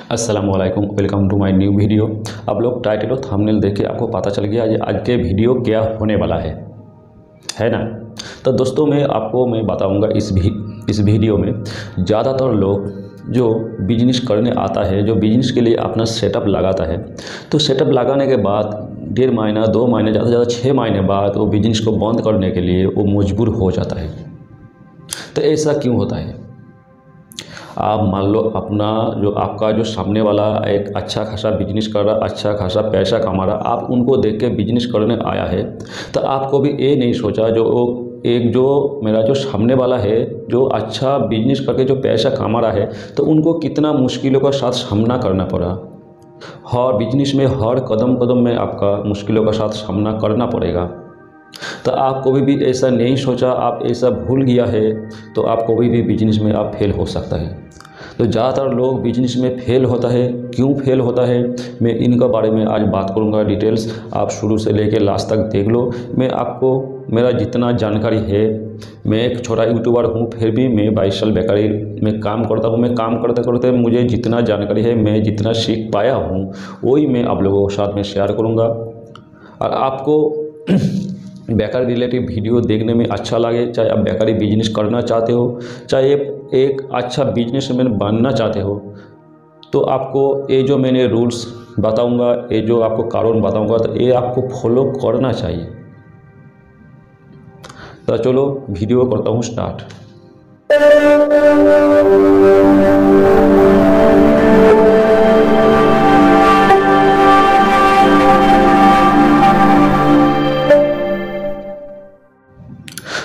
अस्सलामुअलैकुम, welcome to my new video. आप लोग टाइटल और थंबनेल देख के आपको पता चल गया आज के वीडियो क्या होने वाला है ना। तो दोस्तों मैं बताऊंगा इस वीडियो में ज़्यादातर लोग जो बिजनेस करने आता है, जो बिजनेस के लिए अपना सेटअप लगाता है, तो सेटअप लगाने के बाद 1.5 महीना 2 महीने ज़्यादा से ज़्यादा 6 महीने बाद वो बिजनेस को बंद करने के लिए वो मजबूर हो जाता है। तो ऐसा क्यों होता है? आप मान लो आपका जो सामने वाला एक अच्छा खासा बिजनेस कर रहा, अच्छा खासा पैसा कमा रहा, आप उनको देख के बिजनेस करने आया है, तो आपको भी ये नहीं सोचा जो मेरा जो सामने वाला है जो अच्छा बिजनेस करके जो पैसा कमा रहा है, तो उनको कितना मुश्किलों का साथ सामना करना पड़ा। हर बिजनेस में हर कदम कदम में आपका मुश्किलों का साथ सामना करना पड़ेगा। तो आप कभी भी ऐसा नहीं सोचा, आप ऐसा भूल गया है, तो आप कभी भी बिजनेस में आप फेल हो सकता है। तो ज़्यादातर लोग बिजनेस में फेल होता है, क्यों फेल होता है, मैं इनका बारे में आज बात करूंगा डिटेल्स। आप शुरू से लेकर लास्ट तक देख लो। मैं आपको मेरा जितना जानकारी है, मैं एक छोटा यूट्यूबर हूं, फिर भी मैं 22 साल बेकारी में काम करता हूं। मैं काम करते करते मुझे जितना जानकारी है, मैं जितना सीख पाया हूँ, वही मैं आप लोगों के साथ में शेयर करूँगा। और आपको बेकारी रिलेटिव वीडियो देखने में अच्छा लगे, चाहे आप बेकारी बिजनेस करना चाहते हो, चाहे एक अच्छा बिजनेसमैन बनना चाहते हो, तो आपको ये जो मैंने रूल्स बताऊंगा, ये जो आपको कारण बताऊंगा, तो ये आपको फॉलो करना चाहिए। तो चलो वीडियो करता हूँ स्टार्ट।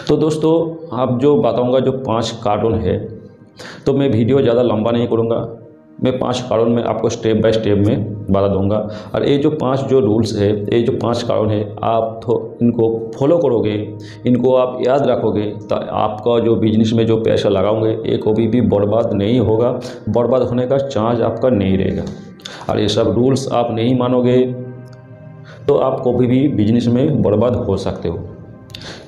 तो दोस्तों आप जो बताऊंगा जो 5 कारण है, तो मैं वीडियो ज़्यादा लंबा नहीं करूंगा। मैं 5 कारण में आपको स्टेप बाय स्टेप में बता दूंगा। और ये जो 5 जो रूल्स है, ये जो 5 कारण है, आप तो इनको फॉलो करोगे, इनको आप याद रखोगे, तो आपका जो बिजनेस में जो पैसा लगाओगे ये कभी भी बर्बाद नहीं होगा, बर्बाद होने का चांस आपका नहीं रहेगा। और ये सब रूल्स आप नहीं मानोगे तो आप कभी भी बिजनेस में बर्बाद हो सकते हो।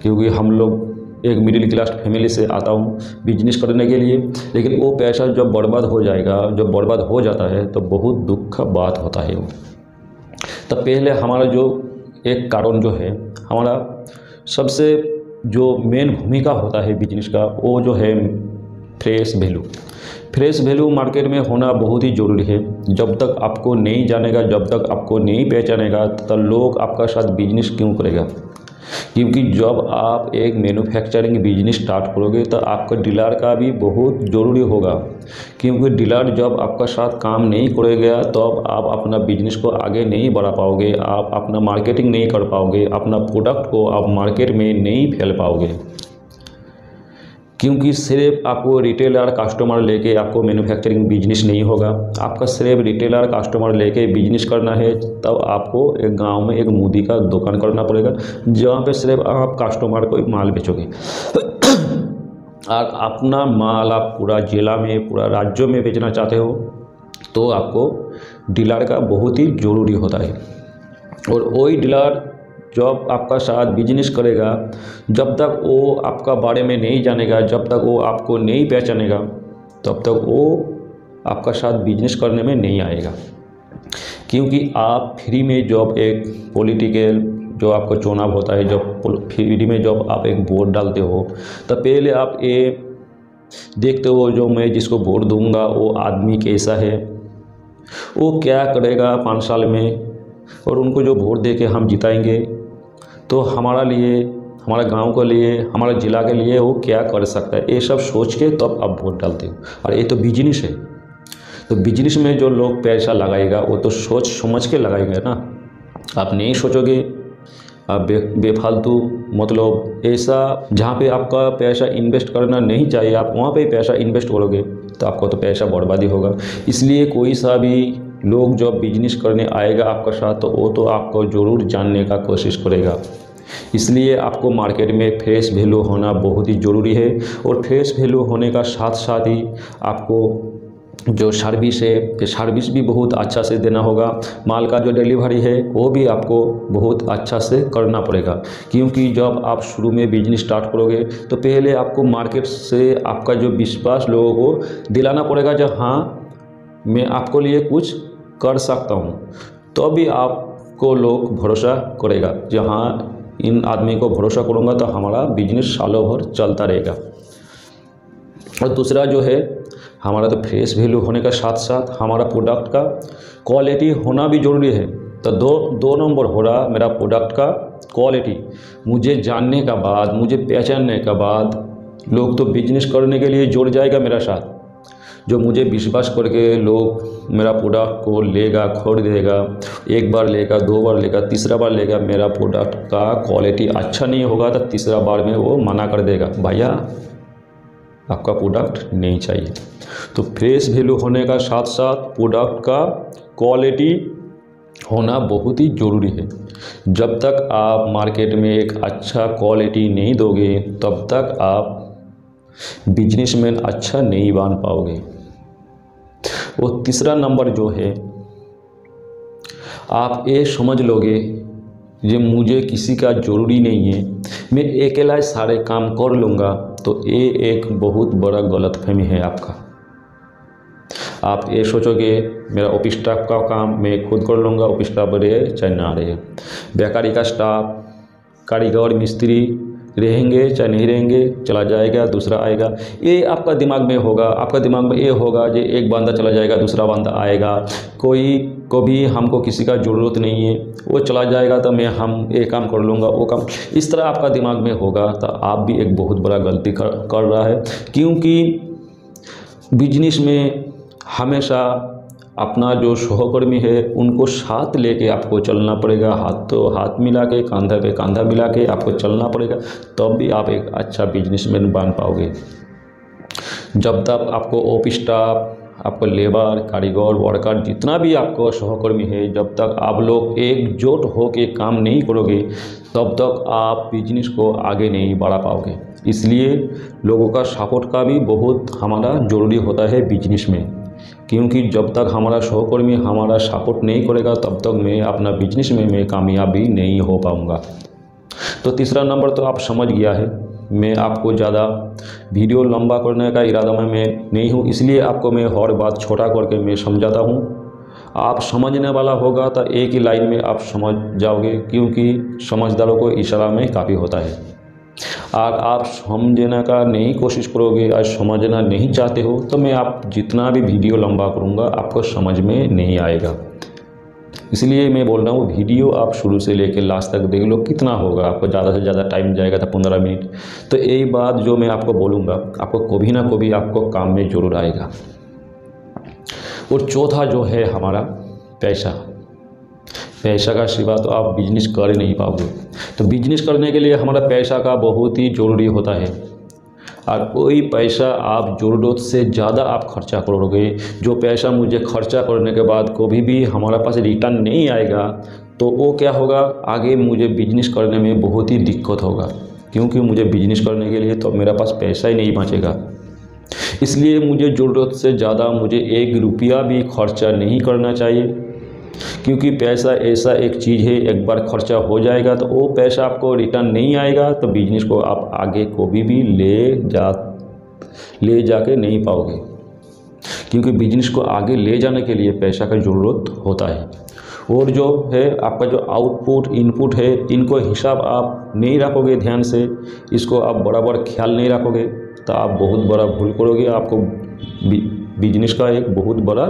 क्योंकि हम लोग एक मिडिल क्लास फैमिली से आता हूँ बिजनेस करने के लिए, लेकिन वो पैसा जब बर्बाद हो जाएगा, जब बर्बाद हो जाता है, तो बहुत दुख का बात होता है वो। तो पहले हमारा जो एक कारण जो है, हमारा सबसे जो मेन भूमिका होता है बिजनेस का, वो जो है fresh value. Fresh value market में होना बहुत ही ज़रूरी है। जब तक आपको नहीं जानेगा, जब तक आपको नहीं पहचानेगा, तो लोग आपका साथ बिजनेस क्यों करेगा। क्योंकि जब आप एक मैन्युफैक्चरिंग बिजनेस स्टार्ट करोगे, तो आपका डीलर का भी बहुत ज़रूरी होगा। क्योंकि डीलर जब आपका साथ काम नहीं करेगा, तो आप अपना बिजनेस को आगे नहीं बढ़ा पाओगे, आप अपना मार्केटिंग नहीं कर पाओगे, अपना प्रोडक्ट को आप मार्केट में नहीं फैल पाओगे। क्योंकि सिर्फ आपको रिटेलर कस्टमर लेके आपको मैन्युफैक्चरिंग बिजनेस नहीं होगा। आपका सिर्फ रिटेलर कस्टमर लेके बिजनेस करना है, तब आपको एक गांव में एक मुदी का दुकान करना पड़ेगा, जहाँ पे सिर्फ आप कस्टमर को माल बेचोगे। और अपना माल आप पूरा जिला में, पूरा राज्यों में बेचना चाहते हो, तो आपको डीलर का बहुत ही ज़रूरी होता है। और वही डीलर जब आपका साथ बिजनेस करेगा, जब तक वो आपका बारे में नहीं जानेगा, जब तक वो आपको नहीं पहचानेगा, तब तक वो आपका साथ बिजनेस करने में नहीं आएगा। क्योंकि आप फ्री में जब एक पॉलिटिकल जो आपका चुनाव होता है, जब फ्री में जब आप एक वोट डालते हो, तो पहले आप ये देखते हो जो मैं जिसको वोट दूंगा वो आदमी कैसा है, वो क्या करेगा 5 साल में, और उनको जो वोट दे के हम जिताएंगे, तो हमारा लिए, हमारा गांव के लिए, हमारा ज़िला के लिए वो क्या कर सकता है, ये सब सोच के तब आप वोट डालते हो। और ये तो बिजनेस है। तो बिजनेस में जो लोग पैसा लगाएगा, वो तो सोच समझ के लगाएंगे ना। आप नहीं सोचोगे, आप बेफालतू, मतलब ऐसा जहाँ पे आपका पैसा इन्वेस्ट करना नहीं चाहिए, आप वहाँ पे पैसा इन्वेस्ट करोगे, तो आपको तो पैसा बर्बादी होगा। इसलिए कोई सा भी लोग जब बिजनेस करने आएगा आपका साथ, तो वो तो आपको ज़रूर जानने का कोशिश करेगा। इसलिए आपको मार्केट में फ्रेश वैल्यू होना बहुत ही ज़रूरी है। और फ्रेश वैल्यू होने का साथ साथ ही आपको जो सर्विस है, सर्विस भी बहुत अच्छा से देना होगा। माल का जो डिलीवरी है, वो भी आपको बहुत अच्छा से करना पड़ेगा। क्योंकि जब आप शुरू में बिजनेस स्टार्ट करोगे, तो पहले आपको मार्केट से आपका जो विश्वास लोगों को दिलाना पड़ेगा, जो हाँ मैं आपको लिए कुछ कर सकता हूँ, तो भी आपको लोग भरोसा करेगा। जहाँ इन आदमी को भरोसा करूँगा तो हमारा बिजनेस सालों भर चलता रहेगा। और दूसरा जो है हमारा तो फेस वैल्यू होने का साथ साथ हमारा प्रोडक्ट का क्वालिटी होना भी ज़रूरी है। तो दो नंबर हो रहा मेरा प्रोडक्ट का क्वालिटी। मुझे जानने का बाद, मुझे पहचानने का बाद लोग तो बिजनेस करने के लिए जुड़ जाएगा मेरा साथ। जो मुझे विश्वास करके लोग मेरा प्रोडक्ट को लेगा, खरीदेगा, एक बार लेगा, दो बार लेगा, तीसरा बार लेगा, मेरा प्रोडक्ट का क्वालिटी अच्छा नहीं होगा तो तीसरा बार में वो मना कर देगा, भैया आपका प्रोडक्ट नहीं चाहिए। तो फेस वैल्यू होने का साथ साथ प्रोडक्ट का क्वालिटी होना बहुत ही ज़रूरी है। जब तक आप मार्केट में एक अच्छा क्वालिटी नहीं दोगे तब तक आप बिजनेसमैन अच्छा नहीं बन पाओगे। और तीसरा नंबर जो है, आप ये समझ लोगे ये मुझे किसी का ज़रूरी नहीं है, मैं अकेला सारे काम कर लूँगा, तो ये एक बहुत बड़ा गलतफहमी है आपका। आप ये सोचोगे मेरा ऑफिस स्टाफ का काम मैं खुद कर लूँगा, ऑफिस स्टाफ रहे चाहे ना रहे, बेकारी का स्टाफ, कारीगर, मिस्त्री रहेंगे चाहे नहीं रहेंगे, चला जाएगा, दूसरा आएगा, ये आपका दिमाग में होगा। आपका दिमाग में ये होगा कि एक बंदा चला जाएगा, दूसरा बंदा आएगा, कोई को भी हमको किसी का ज़रूरत नहीं है, वो चला जाएगा तो हम ये काम कर लूँगा, वो काम, इस तरह आपका दिमाग में होगा। तो आप भी एक बहुत बड़ा गलती कर रहा है, क्योंकि बिजनेस में हमेशा अपना जो सहकर्मी है उनको साथ लेके आपको चलना पड़ेगा, हाथ तो हाथ मिला के, कंधा पे कंधा मिला के आपको चलना पड़ेगा, तब भी आप एक अच्छा बिजनेसमैन बन पाओगे। जब तक आपको ऑफिस स्टाफ, आपको लेबर, कारीगर, वर्कर, जितना भी आपको सहकर्मी है, जब तक आप लोग एकजुट होके काम नहीं करोगे तब तक आप बिजनेस को आगे नहीं बढ़ा पाओगे। इसलिए लोगों का सपोर्ट का भी बहुत हमारा ज़रूरी होता है बिजनेस में, क्योंकि जब तक हमारा सहकर्मी हमारा सपोर्ट नहीं करेगा तब तक मैं अपना बिजनेस में मैं कामयाबी नहीं हो पाऊँगा। तो तीसरा नंबर तो आप समझ गया है। मैं आपको ज़्यादा वीडियो लंबा करने का इरादा में मैं नहीं हूँ, इसलिए आपको मैं हर बात छोटा करके मैं समझाता हूँ। आप समझने वाला होगा तो एक ही लाइन में आप समझ जाओगे, क्योंकि समझदारों को इशारा में काफ़ी होता है। और आप समझने का नहीं कोशिश करोगे और समझना नहीं चाहते हो तो मैं आप जितना भी वीडियो लंबा करूँगा आपको समझ में नहीं आएगा। इसलिए मैं बोल रहा हूँ वीडियो आप शुरू से लेकर लास्ट तक देख लो, कितना होगा आपको, ज़्यादा से ज़्यादा टाइम जाएगा तो 15 मिनट। तो यही बात जो मैं आपको बोलूँगा आपको कभी ना कभी आपको काम में ज़रूर आएगा। और चौथा जो है हमारा पैसा। पैसा का सिवा तो आप बिजनेस कर नहीं पाओगे। तो बिजनेस करने के लिए हमारा पैसा का बहुत ही ज़रूरी होता है, और कोई पैसा आप ज़रूरत से ज़्यादा आप खर्चा करोगे, जो पैसा मुझे खर्चा करने के बाद कभी भी हमारा पास रिटर्न नहीं आएगा, तो वो क्या होगा, आगे मुझे बिजनेस करने में बहुत ही दिक्कत होगा, क्योंकि मुझे बिजनेस करने के लिए तो मेरा पास पैसा ही नहीं बचेगा। इसलिए मुझे ज़रूरत से ज़्यादा मुझे 1 रुपया भी खर्चा नहीं करना चाहिए, क्योंकि पैसा ऐसा एक चीज़ है, एक बार खर्चा हो जाएगा तो वो पैसा आपको रिटर्न नहीं आएगा, तो बिजनेस को आप आगे कभी भी ले जाके नहीं पाओगे, क्योंकि बिजनेस को आगे ले जाने के लिए पैसा का ज़रूरत होता है। और जो है आपका जो आउटपुट इनपुट है, इनको हिसाब आप नहीं रखोगे ध्यान से, इसको आप बराबर ख्याल नहीं रखोगे तो आप बहुत बड़ा भूल करोगे, आपको बिजनेस का एक बहुत बड़ा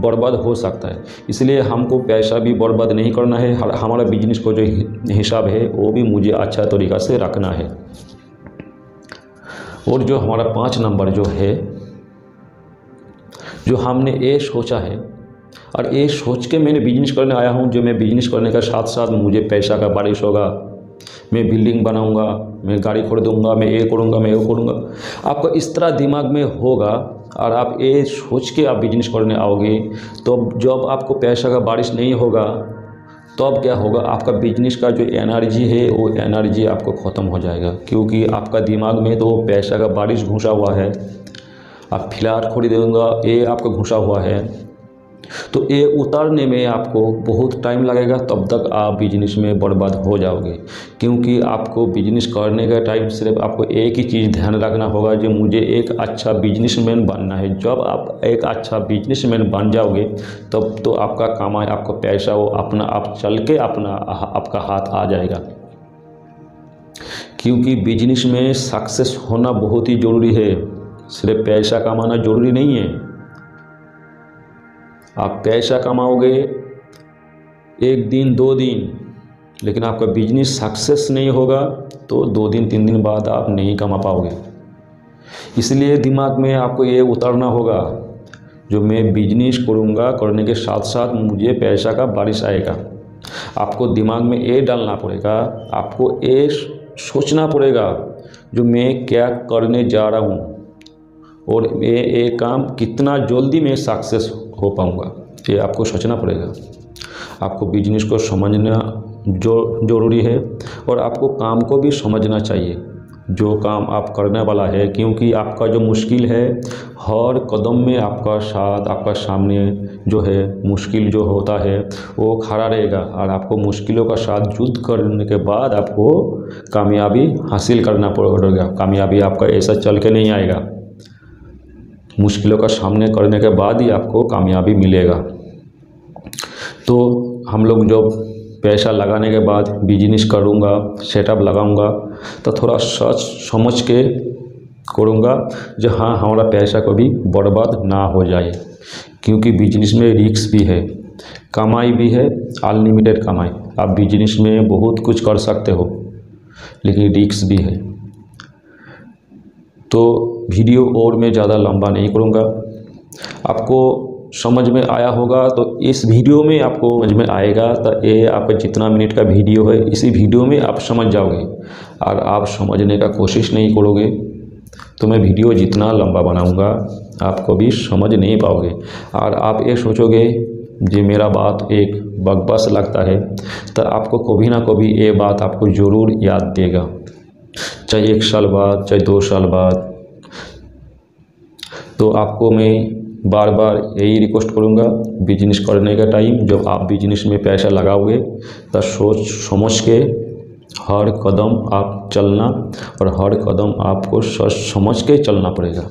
बर्बाद हो सकता है। इसलिए हमको पैसा भी बर्बाद नहीं करना है, हमारा बिजनेस को जो हिसाब है वो भी मुझे अच्छा तरीक़ा से रखना है। और जो हमारा 5 नंबर जो है, जो हमने ये सोचा है और ये सोच के मैंने बिजनेस करने आया हूँ, जो मैं बिजनेस करने का साथ साथ मुझे पैसा का बारिश होगा, मैं बिल्डिंग बनाऊंगा, मैं गाड़ी खरीदूंगा, मैं ये करूंगा, मैं वो करूंगा, आपको इस तरह दिमाग में होगा और आप ये सोच के आप बिजनेस करने आओगे, तो जब आपको पैसा का बारिश नहीं होगा तब क्या होगा, आपका बिजनेस का जो एनर्जी है वो एनर्जी आपको ख़त्म हो जाएगा, क्योंकि आपका दिमाग में तो पैसा का बारिश घुसा हुआ है। आप फ्लैट खरीदूंगा ये आपका घुसा हुआ है, तो ये उतारने में आपको बहुत टाइम लगेगा, तब तक आप बिजनेस में बर्बाद हो जाओगे। क्योंकि आपको बिजनेस करने का टाइम सिर्फ आपको एक ही चीज़ ध्यान रखना होगा, जो मुझे एक अच्छा बिजनेसमैन बनना है। जब आप एक अच्छा बिजनेसमैन बन जाओगे तब तो आपका कमाई, आपको पैसा वो अपना आप चल के आपका हाथ आ जाएगा। क्योंकि बिजनेस में सक्सेस होना बहुत ही ज़रूरी है, सिर्फ पैसा कमाना ज़रूरी नहीं है। आप पैसा कमाओगे एक दिन 2 दिन, लेकिन आपका बिजनेस सक्सेस नहीं होगा तो 2 दिन 3 दिन बाद आप नहीं कमा पाओगे। इसलिए दिमाग में आपको ये उतारना होगा, जो मैं बिजनेस करूँगा, करने के साथ साथ मुझे पैसा का बारिश आएगा। आपको दिमाग में ये डालना पड़ेगा, आपको ये सोचना पड़ेगा जो मैं क्या करने जा रहा हूँ और ये काम कितना जल्दी मैं सक्सेस हो पाऊँगा, ये आपको सोचना पड़ेगा। आपको बिजनेस को समझना ज़रूरी है और आपको काम को भी समझना चाहिए, जो काम आप करने वाला है। क्योंकि आपका जो मुश्किल है, हर कदम में आपका साथ, आपका सामने जो है मुश्किल जो होता है वो खड़ा रहेगा, और आपको मुश्किलों का साथ युद्ध करने के बाद आपको कामयाबी हासिल करना पड़ेगा। कामयाबी आपका ऐसा चल के नहीं आएगा, मुश्किलों का सामने करने के बाद ही आपको कामयाबी मिलेगा। तो हम लोग जो पैसा लगाने के बाद बिजनेस करूँगा, सेटअप लगाऊँगा, तो थोड़ा सोच समझ के करूँगा, जो हाँ हमारा पैसा कभी बर्बाद ना हो जाए। क्योंकि बिजनेस में रिस्क भी है, कमाई भी है, अनलिमिटेड कमाई। आप बिजनेस में बहुत कुछ कर सकते हो, लेकिन रिस्क भी है। तो वीडियो और मैं ज़्यादा लंबा नहीं करूँगा, आपको समझ में आया होगा। तो इस वीडियो में आपको समझ में आएगा, तो ये आपका जितना मिनट का वीडियो है, इसी वीडियो में आप समझ जाओगे। और आप समझने का कोशिश नहीं करोगे तो मैं वीडियो जितना लंबा बनाऊंगा आप कभी समझ नहीं पाओगे। और आप ये सोचोगे जो मेरा बात एक बकवास लगता है, तो आपको कभी ना कभी ये बात आपको ज़रूर याद देगा, चाहे 1 साल बाद, चाहे 2 साल बाद। तो आपको मैं बार बार यही रिक्वेस्ट करूँगा, बिजनेस करने का टाइम जब आप बिजनेस में पैसा लगाओगे तो सोच समझ के हर कदम आप चलना, और हर कदम आपको सोच समझ के चलना पड़ेगा।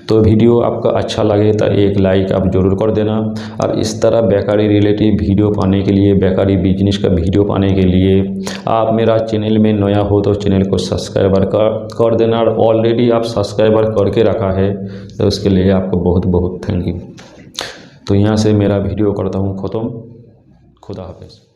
तो वीडियो आपका अच्छा लगे तो एक लाइक आप ज़रूर कर देना। और इस तरह बेकारी रिलेटिव वीडियो पाने के लिए, बेकारी बिजनेस का वीडियो पाने के लिए आप मेरा चैनल में नया हो तो चैनल को सब्सक्राइबर कर देना। और ऑलरेडी आप सब्सक्राइबर करके रखा है तो उसके लिए आपको बहुत बहुत थैंक यू। तो यहाँ से मेरा वीडियो करता हूँ ख़त्म। खुदा हाफिज़।